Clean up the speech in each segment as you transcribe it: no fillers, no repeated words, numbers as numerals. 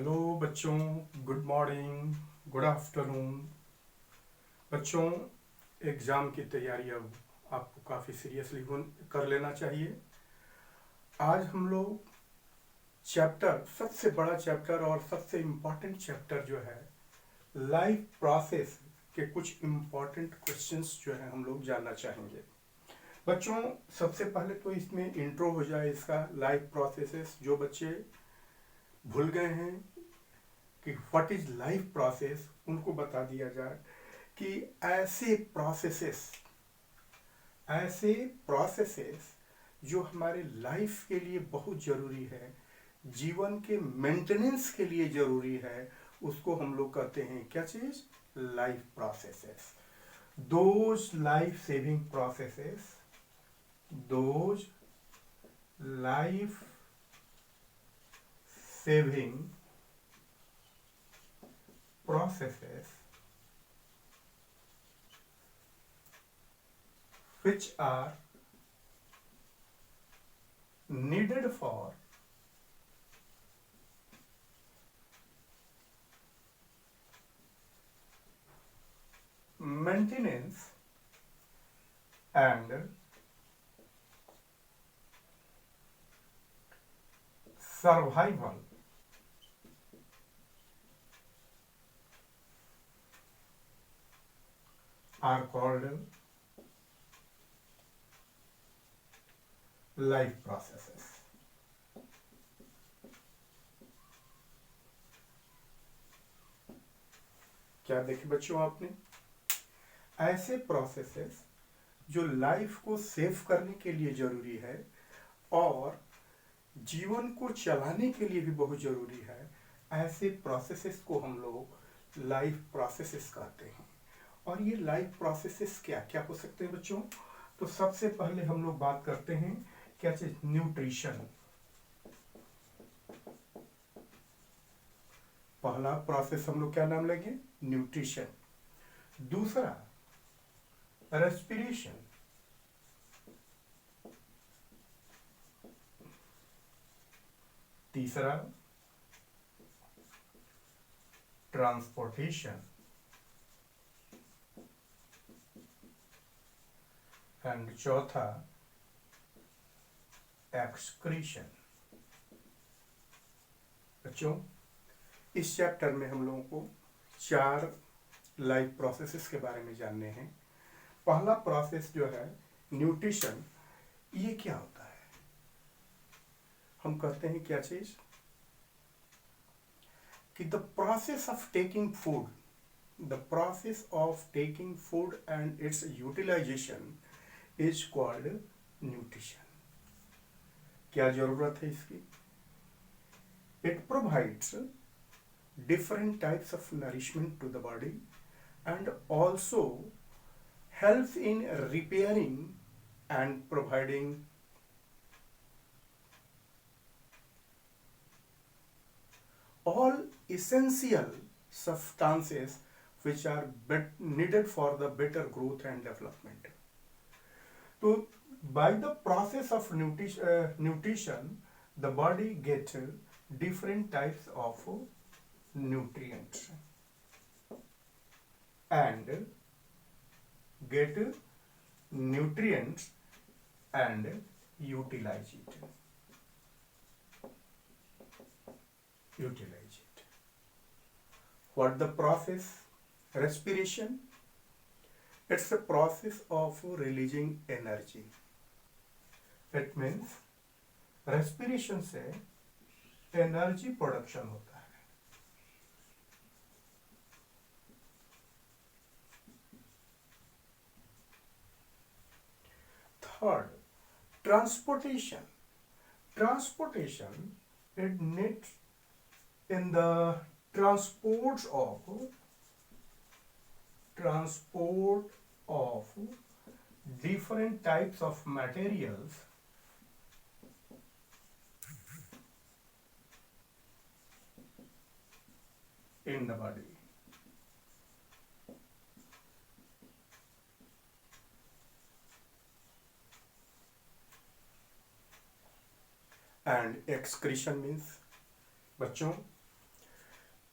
Hello बच्चों, good morning, good afternoon. बच्चों, exam की तैयारी अब आपको काफ़ी सीरियसली कर लेना चाहिए। आज हम लोग चैप्टर, सबसे बड़ा चैप्टर और सबसे इम्पॉर्टेंट चैप्टर जो है लाइफ प्रोसेस के कुछ इम्पॉर्टेंट क्वेश्चंस जो है हम लोग जानना चाहेंगे। बच्चों, सबसे पहले तो इसमें इंट्रो हो जाए इसका, लाइफ प्रोसेसेस। जो बच्चे भूल गए हैं कि व्हाट इज लाइफ प्रोसेस, उनको बता दिया जाए कि ऐसे प्रोसेसेस जो हमारे लाइफ के लिए बहुत ज़रूरी है, जीवन के मेंटेनेंस के लिए ज़रूरी है, उसको हम लोग कहते हैं क्या चीज़? Life processes. Those life saving processes, those life saving processes which are needed for maintenance and survival are called life processes. क्या देखे बच्चों आपने? ऐसे प्रोसेसेस जो लाइफ को सेव करने के लिए जरूरी है और जीवन को चलाने के लिए भी बहुत जरूरी है, ऐसे प्रोसेसेस को हम लोग लाइफ प्रोसेसेस कहते हैं। और ये लाइफ प्रोसेसेस क्या क्या हो सकते हैं बच्चों? तो सबसे पहले हम लोग बात करते हैं क्या चीज? न्यूट्रिशन। पहला प्रोसेस हम लोग क्या नाम लेंगे? न्यूट्रिशन। दूसरा रेस्पिरेशन। तीसरा ट्रांसपोर्टेशन एंड चौथा एक्सक्रीशन। बच्चों, इस चैप्टर में हम लोगों को 4 लाइफ प्रोसेसेस के बारे में जानने हैं। पहला प्रोसेस जो है न्यूट्रिशन, ये क्या होता है? हम कहते हैं क्या चीज? कि the process of taking food and its utilization is called nutrition. क्या जरूरत है इसकी? It provides different types of nourishment to the body and also helps in repairing and providing all essential substances which are needed for the better growth and development. So by the process of nutrition, the body gets different types of nutrients and get nutrients and utilize it. What the process? Respiration. It's a process of releasing energy. It means respiration से energy production होता है। Third, transportation. Transportation, it needs in the transport of different types of materials in the body. And excretion means, बच्चों,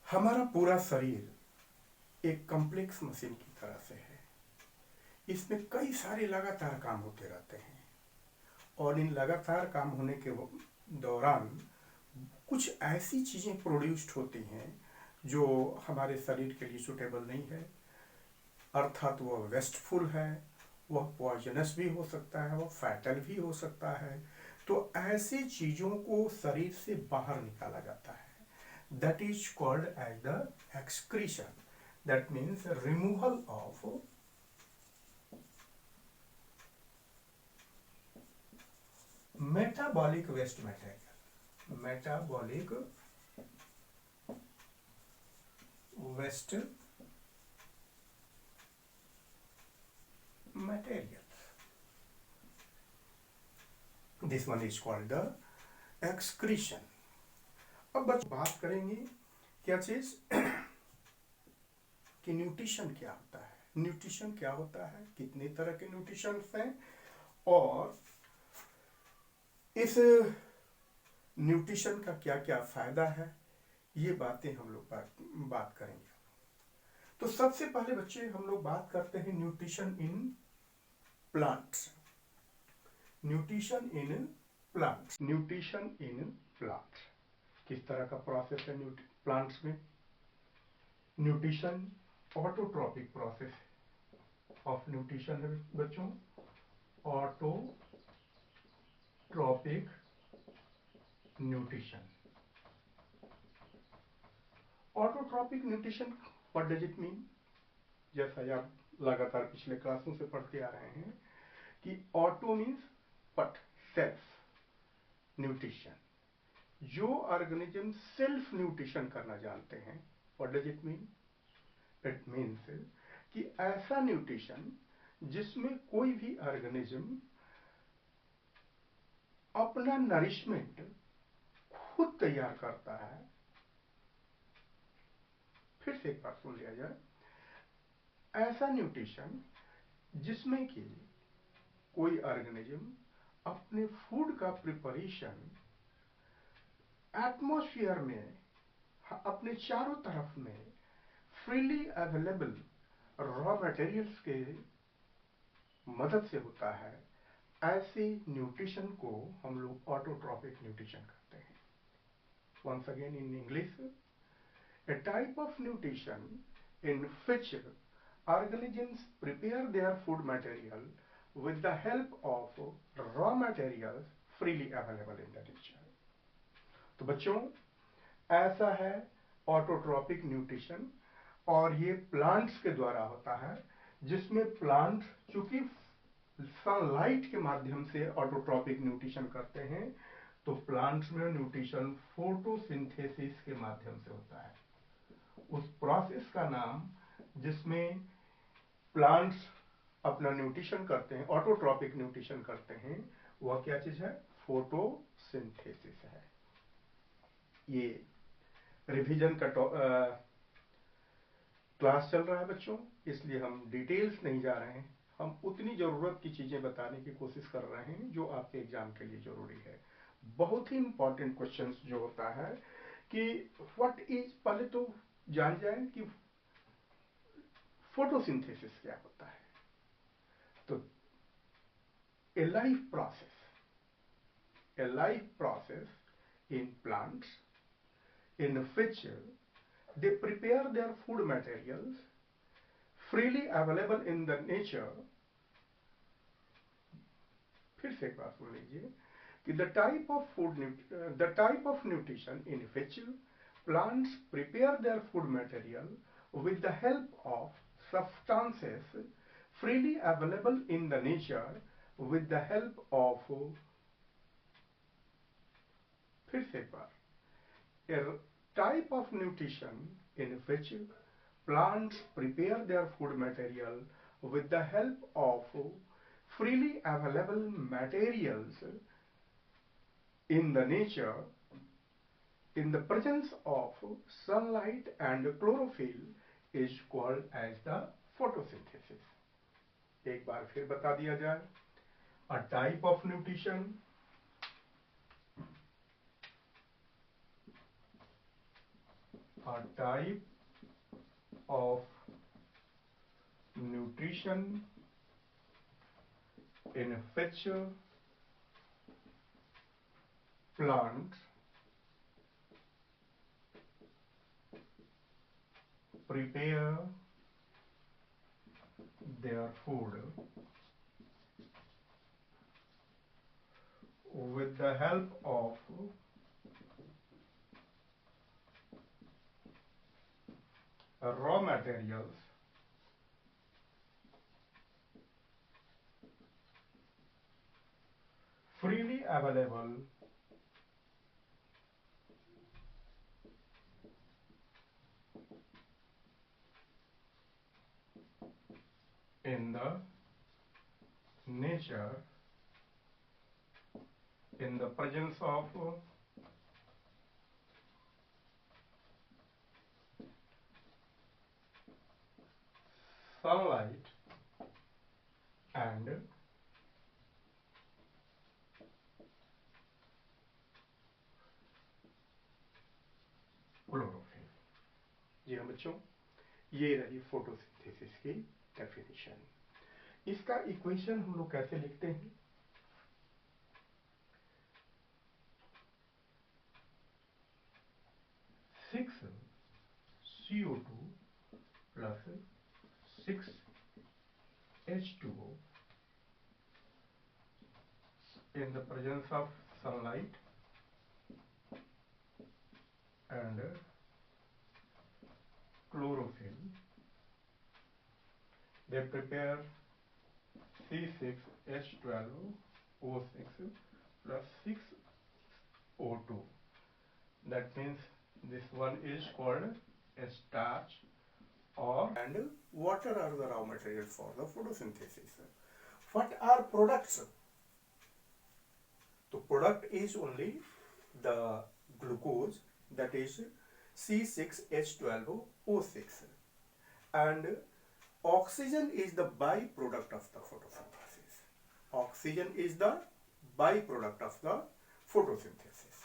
हमारा पूरा शरीर एक complex machine की तरह से है। इसमें कई सारे लगातार काम होते रहते हैं और इन लगातार काम होने के दौरान कुछ ऐसी चीज़ें प्रोड्यूस्ड होती हैं जो हमारे शरीर के लिए सूटेबल नहीं है, अर्थात वह वेस्टफुल है, वह पॉइजनस भी हो सकता है, वह फैटल भी हो सकता है। तो ऐसी चीज़ों को शरीर से बाहर निकाला जाता है। That is called as the excretion. That means removal of metabolic waste material. Metabolic waste material, this one is called the excretion. अब बात करेंगे क्या चीज कि न्यूट्रिशन क्या होता है। न्यूट्रिशन क्या होता है, कितने तरह के न्यूट्रिशन हैं और इस न्यूट्रिशन का क्या क्या फायदा है, ये बातें हम लोग बात करेंगे। तो सबसे पहले बच्चे हम लोग बात करते हैं nutrition in plants. Nutrition in plants, nutrition in plants किस तरह का प्रोसेस है प्लांट्स में। Nutrition autotrophic process of nutrition है बच्चों। Autotrophic nutrition. Autotrophic nutrition what does it mean. जैसा आप लगातार पिछले क्लासों से पढ़ते आ रहे हैं कि ऑटो मीन्स पट, सेल्फ न्यूट्रिशन। जो ऑर्गेनिज्म सेल्फ न्यूट्रिशन करना जानते हैं, what does it mean. It means कि ऐसा न्यूट्रिशन जिसमें कोई भी ऑर्गेनिज्म अपना नरिशमेंट खुद तैयार करता है। फिर से एक बार सुन लिया जाए, ऐसा न्यूट्रिशन जिसमें कि कोई ऑर्गेनिज्म अपने फूड का प्रिपरेशन एटमॉस्फेयर में अपने चारों तरफ में फ्रीली अवेलेबल रॉ मटेरियल्स के मदद से होता है। ऐसे न्यूट्रिशन को हम लोग ऑटोट्रॉपिक न्यूट्रिशन कहते हैं। Once again in English, a type of nutrition in which organisms prepare their food material with the help of raw materials freely available in the nature। तो बच्चों, ऐसा है ऑटोट्रॉपिक न्यूट्रिशन और ये प्लांट्स के द्वारा होता है, जिसमें प्लांट चूंकि सनलाइट के माध्यम से ऑटोट्रॉपिक न्यूट्रिशन करते हैं, तो प्लांट्स में न्यूट्रिशन फोटोसिंथेसिस के माध्यम से होता है। उस प्रोसेस का नाम जिसमें प्लांट्स अपना न्यूट्रिशन करते हैं, ऑटोट्रॉपिक न्यूट्रिशन करते हैं, वह क्या चीज है, फोटोसिंथेसिस है। ये रिवीजन का क्लास चल रहा है बच्चों, इसलिए हम डिटेल्स नहीं जा रहे हैं। हम उतनी जरूरत की चीजें बताने की कोशिश कर रहे हैं जो आपके एग्जाम के लिए जरूरी है। बहुत ही इंपॉर्टेंट क्वेश्चन जो होता है कि व्हाट इज, पहले तो जान जाए कि फोटोसिंथेसिस क्या होता है। तो ए life process in plants in which they prepare their food materials freely available in the nature। फिर से एक बात सुन लीजिए कि the type of nutrition in which plants prepare their food material with the help of substances freely available in the nature with the help of, फिर से एक बार, a type of nutrition in which plants prepare their food material with the help of freely available materials in the nature in the presence of sunlight and chlorophyll is called as the photosynthesis। एक बार फिर बता दिया जाए, a type of nutrition a type of nutrition in which plant prepare their food with the help of raw materials freely available in the nature in the presence of sunlight and chlorophyll. जी हाँ बच्चों, ये रही photosynthesis की definition. इसका equation हम लोग कैसे लिखते हैं? 6CO2 plus 6H2O in the presence of sunlight and chlorophyll, they prepare C6H12O6 plus 6O2. That means this one is called a starch or and water are the raw materials for the photosynthesis. What are products? The product is only the glucose, that is C6H12O6, and oxygen is the byproduct of the photosynthesis. Oxygen is the byproduct of the photosynthesis.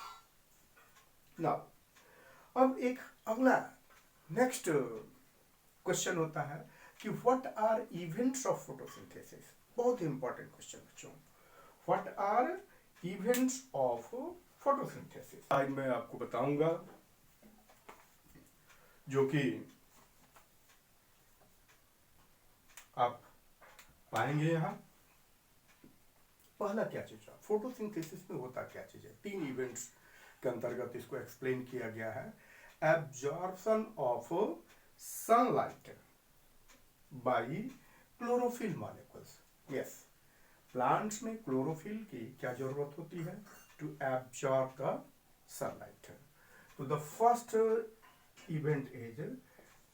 Now, अब एक अगला next question होता है कि what are events of photosynthesis. बहुत important question बच्चों, what are events of photosynthesis. आज मैं आपको बताऊंगा, जो कि आप पाएंगे यहाँ। पहला क्या चीज है फोटोसिंथेसिस में, होता क्या चीज है? 3 इवेंट्स के अंतर्गत इसको एक्सप्लेन किया गया है। Absorption of sunlight by chlorophyll molecules. Yes, plants में क्लोरोफिल की क्या जरूरत होती है? To absorb the sunlight. तो the first event is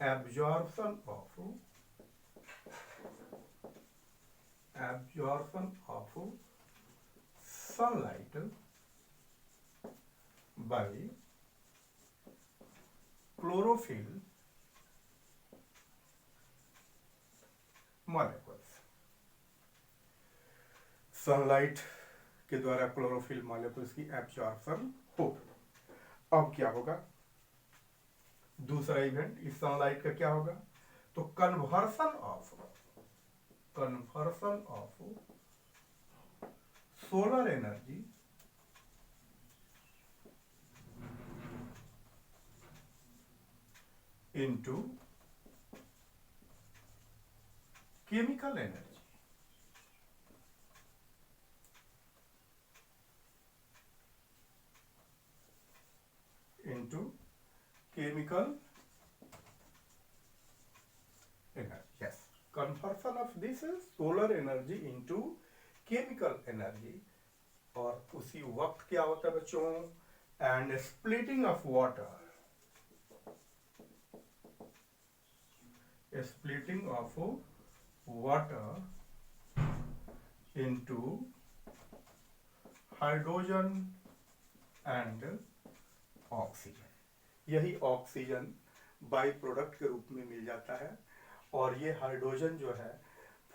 absorption of sunlight by chlorophyll molecules। Sunlight के द्वारा क्लोरोफिल मॉलिक्यूल्स की एब्जॉर्प्शन हो। अब क्या होगा? दूसरा इवेंट इस सनलाइट का क्या होगा? तो conversion of solar energy into chemical energy। into chemical energy। yes, conversion of this solar energy into chemical energy। और उसी वक्त क्या होता है बच्चों? and splitting of water, splitting of water into hydrogen and oxygen. यही ऑक्सीजन बाई प्रोडक्ट के रूप में मिल जाता है, और ये हाइड्रोजन जो है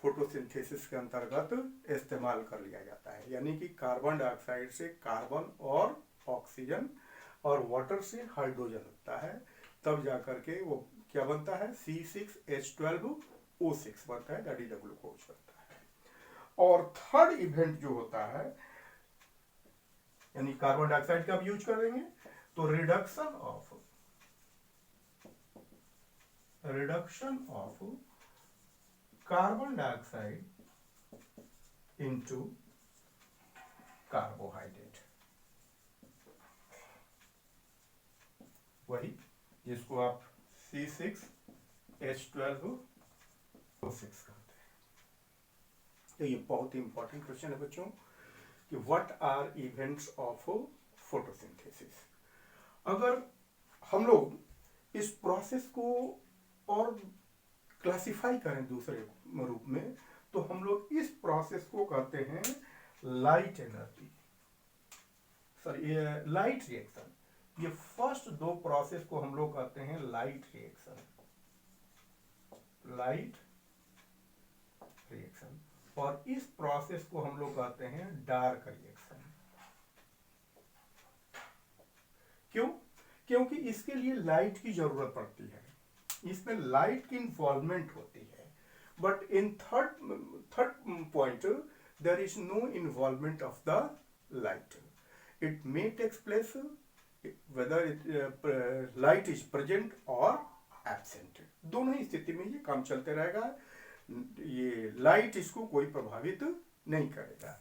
फोटोसिंथेसिस के अंतर्गत इस्तेमाल कर लिया जाता है। यानी कि कार्बन डाइऑक्साइड से कार्बन और ऑक्सीजन, और वाटर से हाइड्रोजन होता है। तब जा करके वो क्या बनता है, C6H12O6 बनता है, दैट इज द ग्लूकोज बनता है। और थर्ड इवेंट जो होता है, यानी कार्बन डाइऑक्साइड का भी यूज कर देंगे, तो reduction of carbon dioxide into carbohydrate, वही जिसको आप C6H12O6 कहते हैं। तो ये बहुत ही इंपॉर्टेंट क्वेश्चन है बच्चों कि what are events of photosynthesis. अगर हम लोग इस प्रोसेस को और क्लासिफाई करें दूसरे रूप में, तो हम लोग इस प्रोसेस को कहते हैं light energy, sorry light reaction. ये फर्स्ट दो प्रोसेस को हम लोग कहते हैं लाइट रिएक्शन, और इस प्रोसेस को हम लोग कहते हैं डार्क रिएक्शन। क्यों? क्योंकि इसके लिए लाइट की जरूरत पड़ती है, इसमें लाइट की इन्वॉल्वमेंट होती है। But in third point there is no involvement of the light. It may takes place whether light is present और एब्सेंट, दोनों ही स्थिति में ये काम चलते रहेगा, ये लाइट इसको कोई प्रभावित नहीं करेगा।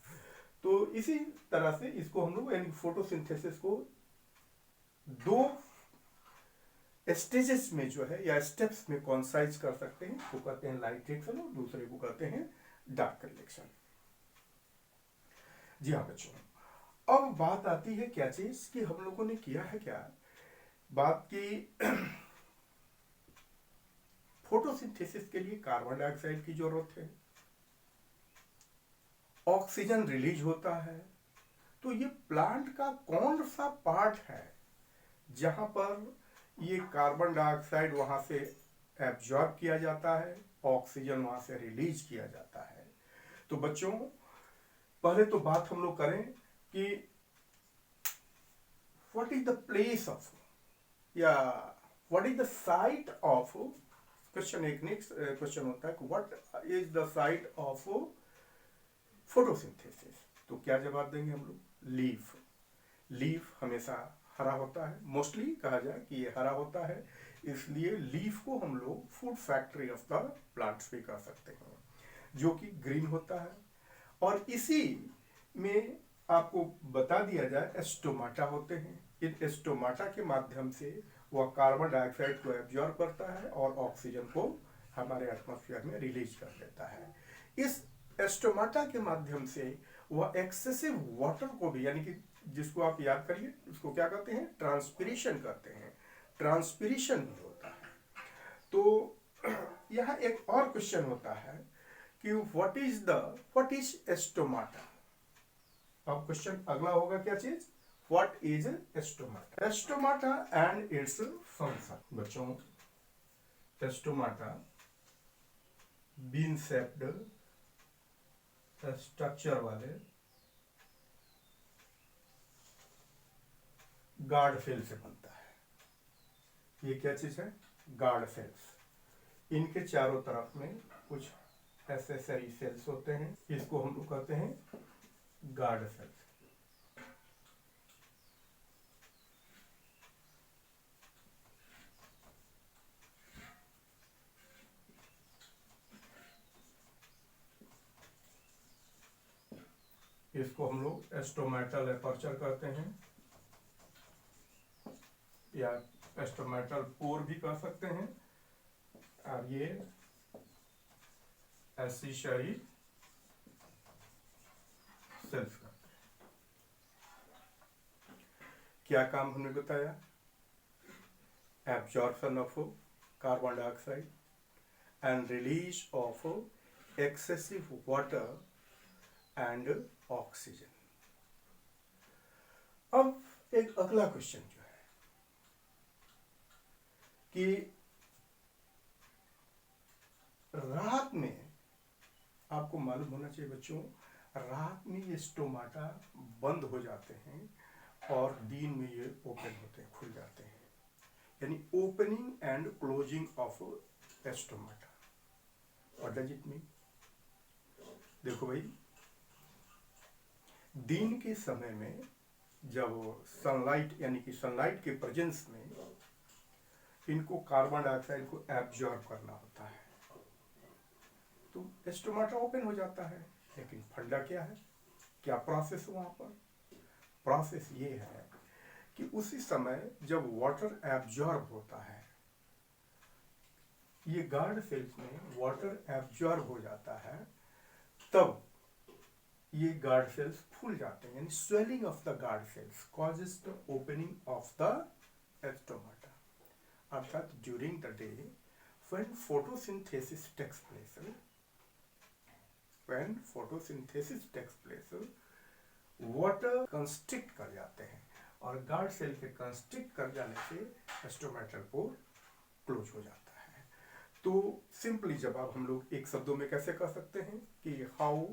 तो इसी तरह से इसको हम लोग यानी फोटोसिंथेसिस को दो स्टेजेस में जो है या स्टेप्स में कॉन्साइज कर सकते हैं, वो कहते हैं लाइट रिएक्शन और दूसरे को कहते हैं डार्क रिएक्शन। जी हाँ बच्चों, अब बात आती है क्या चीज कि हम लोगों ने किया है क्या, बात की फोटोसिंथेसिस के लिए कार्बन डाइऑक्साइड की जरूरत है, ऑक्सीजन रिलीज होता है। तो ये प्लांट का कौन सा पार्ट है जहां पर ये कार्बन डाइऑक्साइड वहां से एब्जॉर्ब किया जाता है, ऑक्सीजन वहां से रिलीज किया जाता है। तो बच्चों पहले तो बात हम लोग करें कि what is the place of या what is the site of, question एक नेक्स्ट क्वेश्चन होता है कि what is the site of photosynthesis. तो क्या जवाब देंगे हम लोग, लीफ। लीफ हमेशा हरा होता है, मोस्टली कहा जाए कि ये हरा होता है, इसलिए लीफ को हम लोग food factory of the plants भी कह सकते हैं, जो कि ग्रीन होता है। और इसी में आपको बता दिया जाए स्टोमाटा होते हैं, इन स्टोमाटा के माध्यम से वह कार्बन डाइऑक्साइड को एब्जॉर्ब करता है और ऑक्सीजन को हमारे एटमॉस्फेयर में रिलीज कर देता है। इस स्टोमाटा के माध्यम से वह एक्सेसिव वाटर को भी, यानी कि जिसको आप याद करिए उसको क्या कहते हैं, ट्रांसपिरेशन कहते हैं, ट्रांसपिरेशन भी होता है। तो यहाँ एक और क्वेश्चन होता है कि व्हाट इज स्टोमाटा। अब क्वेश्चन अगला होगा क्या चीज, what is stomata. Stomata and its function. बच्चों स्टोमाटा बीन शेप्ड स्ट्रक्चर वाले गार्ड सेल से बनता है। ये क्या चीज है, गार्ड सेल्स। इनके चारों तरफ में कुछ एसेसरी सेल्स होते हैं, इसको हम लोग कहते हैं गार्ड सेल्स। इसको हम लोग स्टोमेटल एपर्चर कहते हैं या स्टोमेटल पोर भी कह सकते हैं, और ये एसिशरी सेल्स का क्या काम हमने बताया, absorption of carbon dioxide and release of excessive water and oxygen. अब एक अगला क्वेश्चन जो है कि रात में आपको मालूम होना चाहिए बच्चों, रात में ये स्टोमाटा बंद हो जाते हैं और दिन में ये ओपन होते हैं, खुल जाते हैं। यानी opening and closing of stomata. What does it mean? देखो भाई, दिन के समय में जब सनलाइट यानी कि सनलाइट के प्रेजेंस में इनको कार्बन डाइऑक्साइड को एब्जॉर्ब करना होता है, तो एस्टोमाटा ओपन हो जाता है। लेकिन फंडा क्या है, क्या प्रोसेस वहां पर? प्रोसेस ये है कि उसी समय जब वाटर एब्जॉर्ब होता है, ये गार्ड सेल्स में वाटर एब्जॉर्ब हो जाता है, तब ये गार्ड सेल्स फूल जाते हैं, यानी swelling of the guard cells causes the opening of the stomata. अर्थात during the day when photosynthesis takes place, when photosynthesis takes place, water constrict कर जाते हैं, और गार्ड सेल के कंस्ट्रिक्ट कर जाने से एस्टोमेटल पोर क्लोज हो जाता है। तो सिंपली जवाब हम लोग एक शब्दों में कैसे कर सकते हैं कि how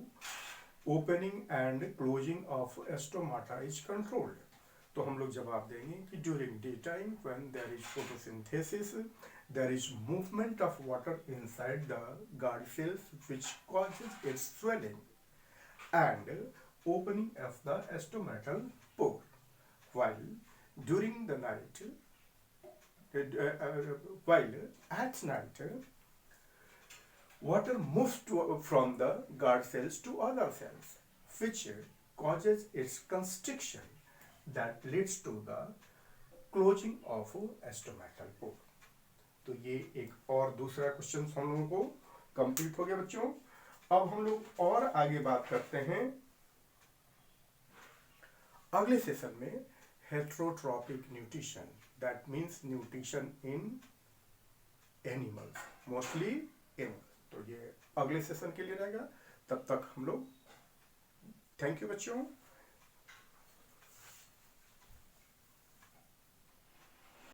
opening and closing of stomata is controlled. तो हम लोग जवाब देंगे कि during day time when there is photosynthesis, there is movement of water inside the guard cells which causes its swelling and opening of the estomatal pore. While during the night, while at night, water moves from the guard cells to other cells, which causes its constriction that leads to the closing of estomatal pore. तो ये एक और दूसरा question हम लोगों को complete हो गया बच्चों। अब हम लोग और आगे बात करते हैं अगले सेशन में heterotrophic nutrition, that means nutrition in animals, mostly animal. तो ये अगले सेशन के लिए रहेगा, तब तक हम लोग थैंक यू बच्चों।